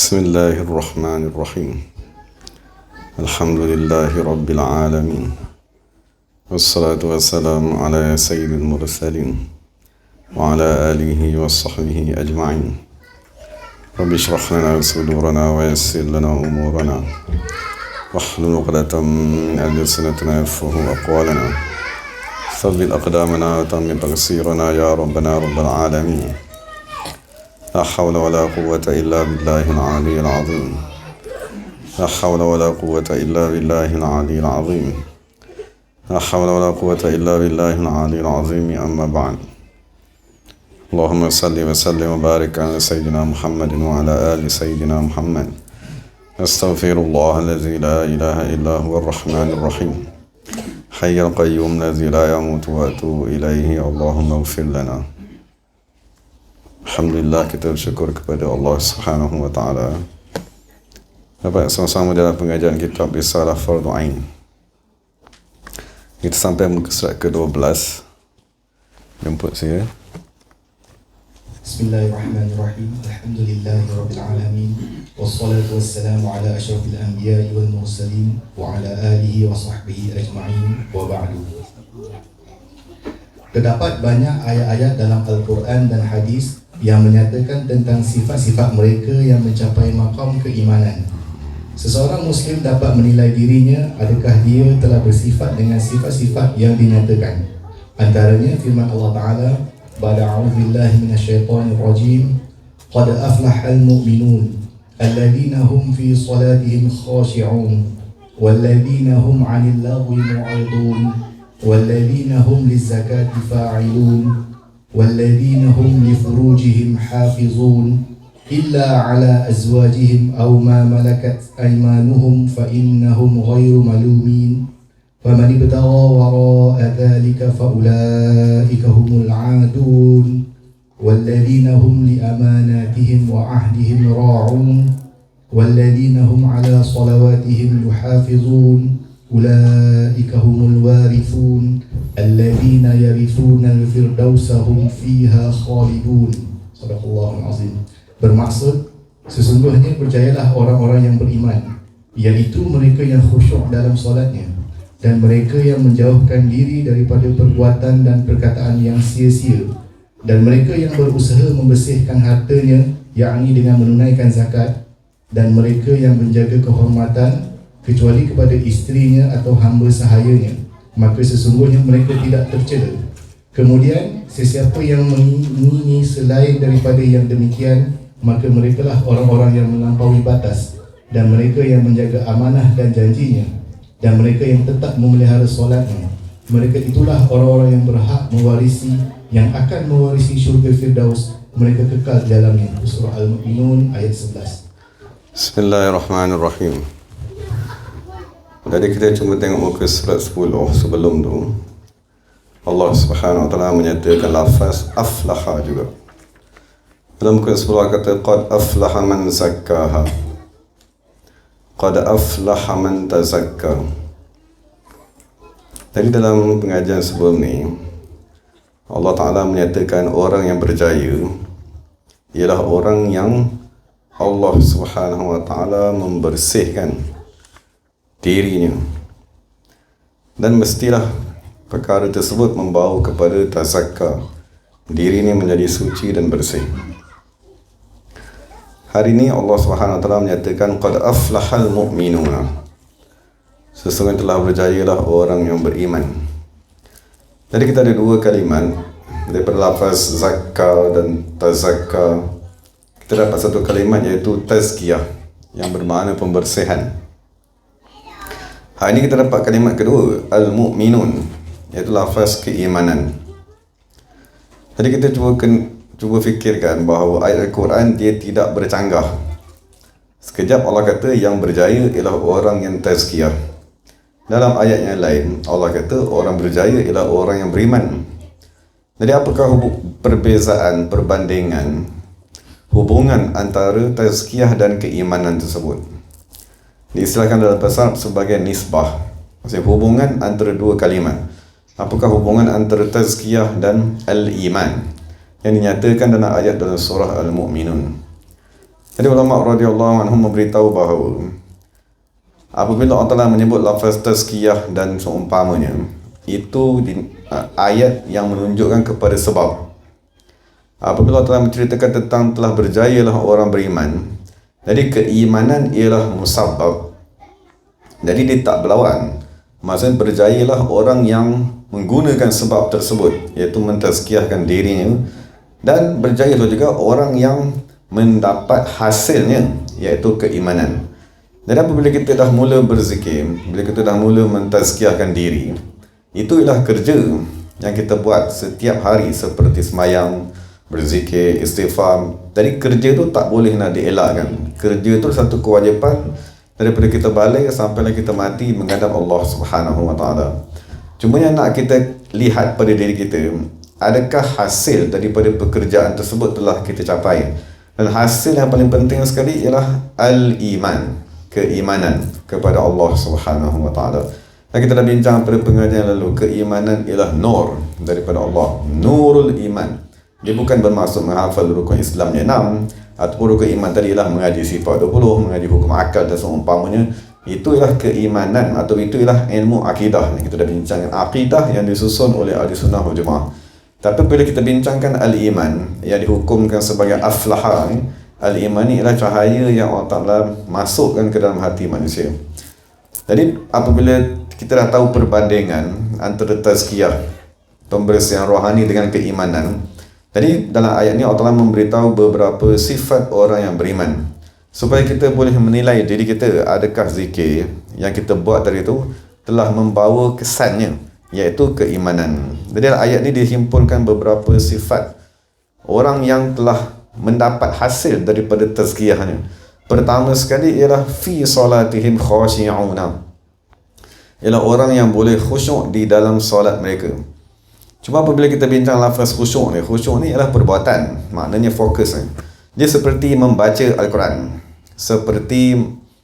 بسم الله الرحمن الرحيم. الحمد لله رب العالمين، والصلاة والسلام على سيد المرسلين وعلى آله وصحبه أجمعين. رب اشرح لنا صدورنا ويسر لنا أمورنا واحلل عقدة من ألسنتنا يفقهوا أقوالنا، ثبت أقدامنا وتمم تقصيرنا يا ربنا رب العالمين. لا حول ولا قوة إلا بالله العلي العظيم. لا حول ولا قوة إلا بالله العلي العظيم. لا حول ولا قوة إلا بالله العلي العظيم. أما بعد، اللهم صل وسلم وبارك على سيدنا محمد وعلى آل سيدنا محمد. أستغفر الله الذي لا إله إلا هو الرحمن الرحيم، حي القيوم الذي لا يموت وأتوب إليه. اللهم اغفر لنا. Alhamdulillah, kita bersyukur kepada Allah Subhanahu wa Ta'ala dapat sama-sama dalam pengajian kitab Risalah Fardu Ain. Kita sampai muka surat ke-12. Jemput saya. Bismillahirrahmanirrahim. Alhamdulillahirabbil alamin. Wassalatu wassalamu ala asyrafil anbiya'i wal mursalin wa ala alihi wa sahbihi ajma'in. Wa ba'du. Terdapat banyak ayat-ayat dalam Al-Quran dan hadis yang menyatakan tentang sifat-sifat mereka yang mencapai maqam keimanan. Seseorang Muslim dapat menilai dirinya adakah dia telah bersifat dengan sifat-sifat yang dinyatakan. Antaranya firman Allah Ta'ala, A'udzu billahi minasyaitonir rajim, qad aflahal mu'minun alladhina hum fi salatihim khashi'un walladhina hum 'anil lagwi mu'ridun walladhina hum lizzakati fa'ilun والذين هم لفروجهم حافظون إلا على أزواجهم أو ما ملكت أيمانهم فإنهم غير ملومين فمن ابتغى وراء ذلك فأولئك هم العادون والذين هم لأماناتهم وعهدهم راعون والذين هم على صلواتهم يحافظون أولئك هم الوارثون الذين يرثون الفردوس هم فيها خالدون. Sadaqallahul azim. Bermaksud, sesungguhnya berjayalah orang-orang yang beriman, iaitu mereka yang khusyuk dalam solatnya dan mereka yang menjauhkan diri daripada perbuatan dan perkataan yang sia-sia, dan mereka yang berusaha membersihkan hartanya, yakni dengan menunaikan zakat, dan mereka yang menjaga kehormatan kecuali kepada isterinya atau hamba sahayanya, maka sesungguhnya mereka tidak tercela. Kemudian sesiapa yang mengingini selain daripada yang demikian, maka merekalah orang-orang yang melampaui batas, dan mereka yang menjaga amanah dan janjinya, dan mereka yang tetap memelihara solatnya, mereka itulah orang-orang yang berhak mewarisi, yang akan mewarisi syurga Firdaus, mereka kekal di dalamnya. Surah Al-Mu'minun ayat 11. Bismillahirrahmanirrahim. Jadi kita cuma tengok muka surat 10 sebelum tu. Allah Subhanahu wa Ta'ala menyatakan lafaz aflaha juga. Dalam muka 10 kata qad aflaha man zakkaha. Qad aflaha man tazakka. Jadi dalam pengajian sebelum ni Allah Ta'ala menyatakan orang yang berjaya ialah orang yang Allah Subhanahu wa Ta'ala membersihkan dirinya, dan mestilah perkara tersebut membawa kepada tazakka, diri ini menjadi suci dan bersih. Hari ini Allah Subhanahu wa Ta'ala menyatakan qad aflahal mu'minuna, sesungguhnya telah berjayalah orang yang beriman. Jadi kita ada dua kalimat daripada lafaz zakka dan tazakka. Kita dapat satu kalimat iaitu tazkiyah yang bermakna pembersihan. Hari ini kita dapat kalimat kedua, al-mu'minun, iaitu lafaz keimanan. Jadi kita cuba fikirkan bahawa ayat Al-Quran dia tidak bercanggah. Sekejap Allah kata yang berjaya ialah orang yang tazkiyah. Dalam ayat yang lain Allah kata orang berjaya ialah orang yang beriman. Jadi apakah perbandingan hubungan antara tazkiyah dan keimanan tersebut? Diistilahkan dalam bahasa Arab sebagai nisbah, maksudnya hubungan antara dua kalimat. Apakah hubungan antara tazkiyah dan al-iman yang dinyatakan dalam ayat dalam surah Al-Mu'minun? Jadi ulama radhiyallahu anhum memberitahu bahawa apabila Allah Ta'ala menyebut lafaz tazkiyah dan seumpamanya, itu ayat yang menunjukkan kepada sebab. Apabila Allah Ta'ala menceritakan tentang telah berjayalah orang beriman, jadi keimanan ialah musabbab. Jadi dia tak berlawan. Maksudnya berjayalah orang yang menggunakan sebab tersebut, iaitu mentazkiyahkan dirinya, dan berjaya juga orang yang mendapat hasilnya, iaitu keimanan. Dan apabila kita dah mula berzikir, bila kita dah mula mentazkiyahkan diri, itu ialah kerja yang kita buat setiap hari, seperti semayang, berzikir, istighfar. Jadi kerja tu tak boleh nak dielakkan. Kerja tu satu kewajipan daripada kita balik sampailah kita mati menghadap Allah Subhanahu Wa Taala. Cuma yang nak kita lihat pada diri kita, adakah hasil daripada pekerjaan tersebut telah kita capai? Dan hasil yang paling penting sekali ialah al-iman, keimanan kepada Allah Subhanahu Wa Taala. Dan kita dah bincang pada pengajian lalu, keimanan ialah nur daripada Allah, nurul iman. Dia bukan bermaksud menghafal rukun Islam yang 6 ataupun rukun iman tadi ialah mengaji sifat 20, mengaji hukum akal dan seumpamanya. Itu ialah keimanan atau itu ialah ilmu akidah. Kita dah bincangkan akidah yang disusun oleh ahli sunnah wal jamaah. Tapi bila kita bincangkan al-iman yang dihukumkan sebagai aflaha, al-iman ni ialah cahaya yang Allah Ta'ala masukkan ke dalam hati manusia. Jadi apabila kita dah tahu perbandingan antara tazkiyah, pembersihan rohani dengan keimanan, jadi dalam ayat ni Allah Ta'ala memberitahu beberapa sifat orang yang beriman, supaya kita boleh menilai diri kita, adakah zikir yang kita buat tadi itu telah membawa kesannya, iaitu keimanan. Jadi dalam ayat ni dihimpunkan beberapa sifat orang yang telah mendapat hasil daripada tazkiyahnya. Pertama sekali ialah fi salatihim khashi'una, ialah orang yang boleh khusyuk di dalam solat mereka. Cuma apabila kita bincang lafaz khusyuk ni ialah perbuatan, maknanya fokus ni. Dia seperti membaca Al-Quran, seperti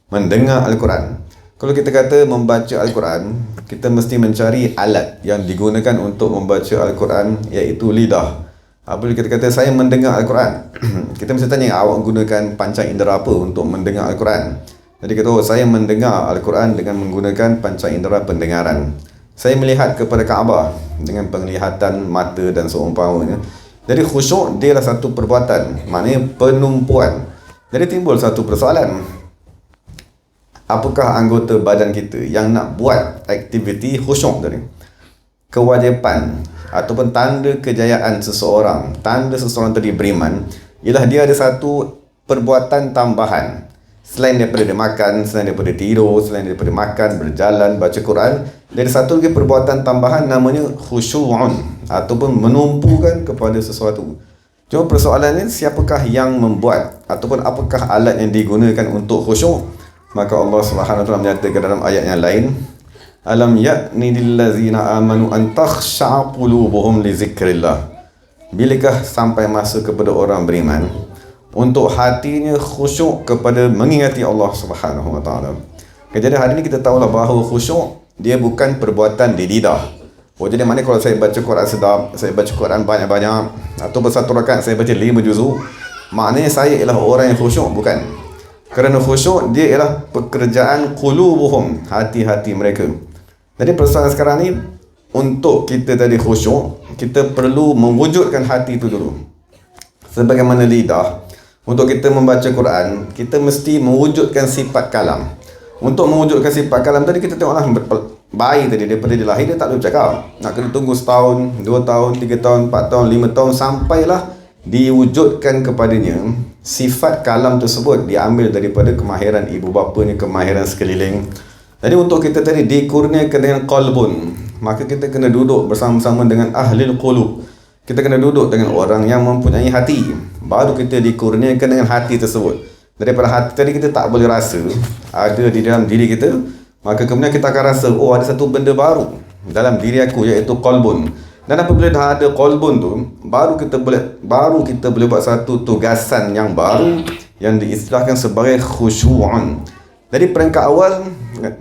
mendengar Al-Quran. Kalau kita kata membaca Al-Quran, kita mesti mencari alat yang digunakan untuk membaca Al-Quran, iaitu lidah. Apabila kita kata saya mendengar Al-Quran, kita mesti tanya, awak gunakan panca indera apa untuk mendengar Al-Quran? Jadi kita saya mendengar Al-Quran dengan menggunakan panca indera pendengaran. Saya melihat kepada Kaabah dengan penglihatan mata dan seumpamanya. Jadi khusyuk dia adalah satu perbuatan, maknanya penumpuan. Jadi timbul satu persoalan, apakah anggota badan kita yang nak buat aktiviti khusyuk tadi? Kewajipan ataupun tanda kejayaan seseorang, tanda seseorang tadi beriman, ialah dia ada satu perbuatan tambahan. Selain daripada dia makan, selain daripada tidur, selain daripada makan, berjalan, baca Quran, dari satu lagi perbuatan tambahan namanya khusyu'un, ataupun menumpukan kepada sesuatu. Cuma persoalannya, siapakah yang membuat ataupun apakah alat yang digunakan untuk khusyuk? Maka Allah Subhanahu Wa Taala menyatakan dalam ayat yang lain, alam ya'ni lillazina amanu an takhsha'a qulubuhum li zikrillah. Bilakah sampai masa kepada orang beriman untuk hatinya khusyuk kepada mengingati Allah Subhanahu Wa Taala. Jadi hari ini kita tahulah bahawa khusyuk dia bukan perbuatan di lidah. Oh, jadi maknanya kalau saya baca Quran sedap, saya baca Quran banyak-banyak, atau bersatu rakaat saya baca 5 juzuk, maknanya saya ialah orang yang khusyuk? Bukan. Kerana khusyuk dia ialah pekerjaan qulubuhum, hati-hati mereka. Jadi persoalan sekarang ni, untuk kita tadi khusyuk, kita perlu mewujudkan hati itu dulu. Sebagaimana lidah, untuk kita membaca Quran, kita mesti mewujudkan sifat kalam. Untuk mewujudkan sifat kalam tadi, kita tengoklah bayi tadi daripada dia lahir, dia tak boleh bercakap. Nak kena tunggu setahun, 2 tahun, 3 tahun, 4 tahun, 5 tahun, sampailah diwujudkan kepadanya sifat kalam tersebut, diambil daripada kemahiran ibu bapanya, kemahiran sekeliling. Jadi untuk kita tadi dikurniakan dengan qalbun, maka kita kena duduk bersama-sama dengan ahlil qulub. Kita kena duduk dengan orang yang mempunyai hati, baru kita dikurniakan dengan hati tersebut. Daripada hati tadi kita tak boleh rasa ada di dalam diri kita, maka kemudian kita akan rasa, oh ada satu benda baru dalam diri aku, iaitu qalbun. Dan apabila dah ada qalbun tu, baru kita boleh buat satu tugasan yang baru yang diistilahkan sebagai khusyu'un. Jadi peringkat awal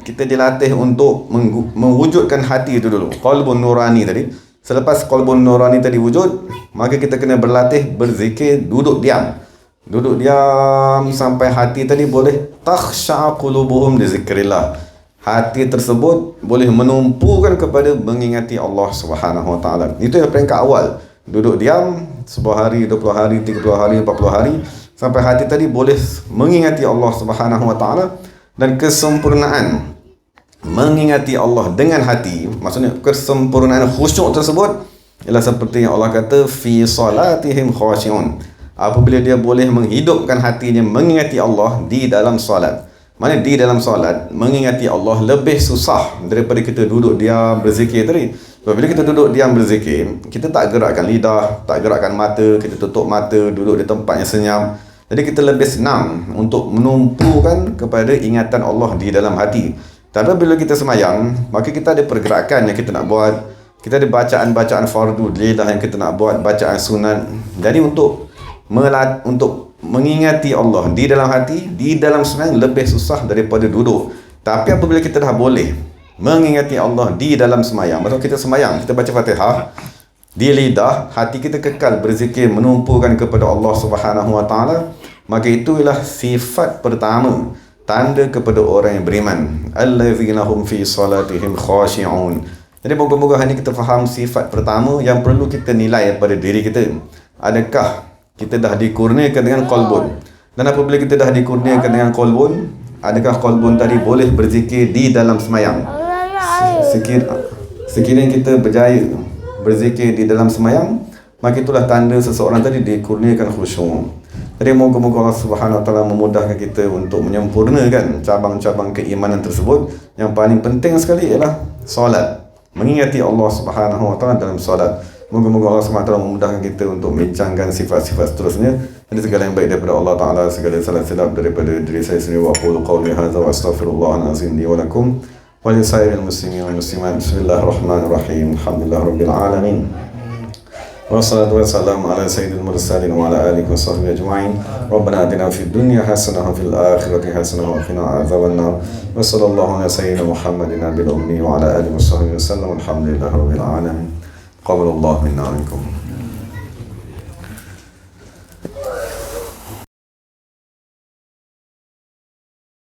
kita dilatih untuk mewujudkan hati itu dulu, qalbun nurani tadi. Selepas qalbun nurani tadi wujud, maka kita kena berlatih berzikir, duduk diam. Duduk diam sampai hati tadi boleh takhsha'a qulubuhum li zikrillah. Hati tersebut boleh menumpukan kepada mengingati Allah Subhanahu wa taala. Itu yang peringkat awal. Duduk diam sebuah hari, 20 hari, 30 hari, 40 hari sampai hati tadi boleh mengingati Allah Subhanahu wa taala, dan kesempurnaan mengingati Allah dengan hati, maksudnya kesempurnaan khusyuk tersebut ialah seperti yang Allah kata fi salatihim khashi'un. Apabila dia boleh menghidupkan hatinya mengingati Allah di dalam solat. Mana di dalam solat mengingati Allah lebih susah daripada kita duduk diam berzikir tadi. Apabila kita duduk diam berzikir, kita tak gerakkan lidah, tak gerakkan mata, kita tutup mata, duduk di tempat yang senyap. Jadi kita lebih senang untuk menumpukan kepada ingatan Allah di dalam hati. Tapi bila kita semayang, maka kita ada pergerakan yang kita nak buat. Kita ada bacaan-bacaan fardu lidah yang kita nak buat, bacaan sunat. Jadi untuk mengingati Allah di dalam hati, di dalam semayang lebih susah daripada duduk. Tapi apabila kita dah boleh mengingati Allah di dalam semayang, maksud kita semayang, kita baca Fatihah di lidah, hati kita kekal berzikir menumpukan kepada Allah Subhanahu wa taala, maka itulah sifat pertama tanda kepada orang yang beriman, allazina hum fi salatihim khashi'un. Jadi moga-moga hari ini kita faham sifat pertama yang perlu kita nilai pada diri kita. Adakah kita dah dikurniakan dengan qalbun? Dan apabila kita dah dikurniakan dengan qalbun, adakah qalbun tadi boleh berzikir di dalam semayang? Sekiranya kita berjaya berzikir di dalam semayang, maka itulah tanda seseorang tadi dikurniakan khusyuk. Jadi moga-moga Allah Subhanahu wa taala memudahkan kita untuk menyempurnakan cabang-cabang keimanan tersebut. Yang paling penting sekali ialah solat, mengingati Allah Subhanahu wa taala dalam solat. Moga-moga Allah Subhanahu wa taala memudahkan kita untuk membincangkan sifat-sifat seterusnya. Jadi segala yang baik daripada Allah Taala, segala salah silap daripada diri saya sendiri. Wa aqulu qawli hadza wa astaghfirullahal azim li wa lakum wa li sa'iril muslimin wal muslimat. Bismillahirrahmanirrahim. Alhamdulillahirabbil alamin. Wassalatu wassalamu ala sayyidil mursalin wa ala alihi wa sahbihi ajma'in. Rabbana atina fid dunya hasanah wa fil akhirati hasanah wa qina adzabannar. Wa sallallahu ala sayyidina Muhammadin nabiyil ummi wa ala alihi wa sahbihi wasallam. Alhamdulillahirabbil alamin. Qabalallahu minna wa minkum.